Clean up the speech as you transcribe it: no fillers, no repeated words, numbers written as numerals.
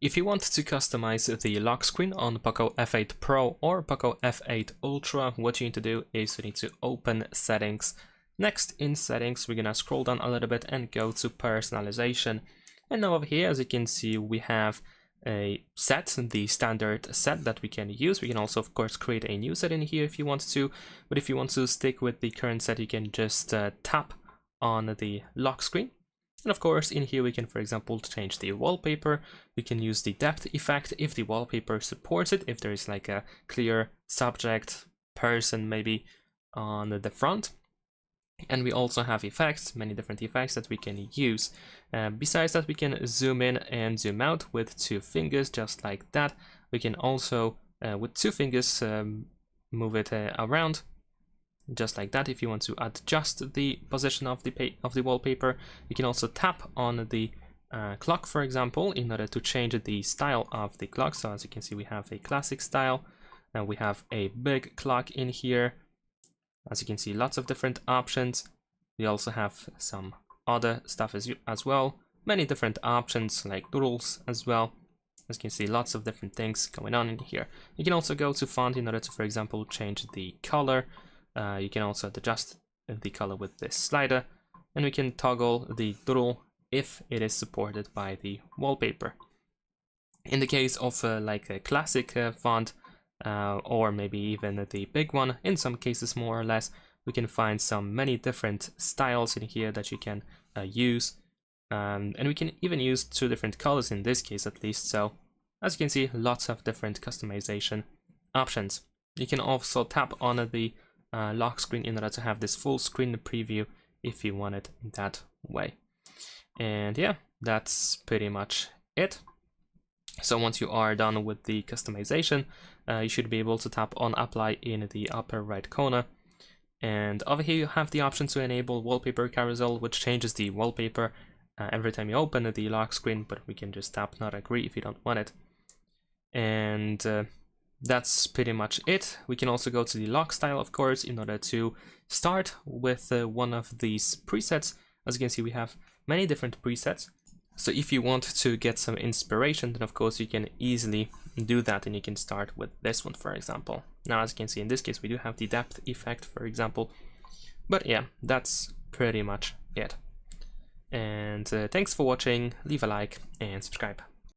If you want to customize the lock screen on POCO F8 Pro or POCO F8 Ultra, what you need to do is you need to open Settings. Next, in Settings, we're gonna scroll down a little bit and go to Personalization. And now over here, as you can see, we have a set, the standard set that we can use. We can also, of course, create a new set in here if you want to. But if you want to stick with the current set, you can just tap on the lock screen. And of course, in here we can, for example, change the wallpaper. We can use the depth effect if the wallpaper supports it, if there is like a clear subject, person maybe on the front. And we also have effects, many different effects that we can use. Besides that, we can zoom in and zoom out with 2 fingers, just like that. We can also, with 2 fingers, move it around. Just like that. If you want to adjust the position of the wallpaper, you can also tap on the clock, for example, in order to change the style of the clock. So as you can see, we have a classic style, and we have a big clock in here. As you can see, lots of different options. We also have some other stuff as well. Many different options like doodles as well. As you can see, lots of different things going on in here. You can also go to font in order to, for example, change the color. You can also adjust the color with this slider, and we can toggle the doodle if it is supported by the wallpaper. In the case of like a classic font, or maybe even the big one, in some cases more or less, we can find many different styles in here that you can use, and we can even use 2 different colors in this case at least. So as you can see, lots of different customization options. You can also tap on the lock screen in order to have this full screen preview if you want it that way. And yeah, that's pretty much it. So once you are done with the customization, you should be able to tap on Apply in the upper right corner. And over here you have the option to enable wallpaper carousel, which changes the wallpaper every time you open the lock screen, but we can just tap not agree if you don't want it. And that's pretty much it. We can also go to the lock style, of course, in order to start with one of these presets. As you can see, we have many different presets. So if you want to get some inspiration, then of course you can easily do that, and you can start with this one, for example. Now, as you can see, in this case, we do have the depth effect, for example. But yeah, that's pretty much it. And thanks for watching. Leave a like and subscribe.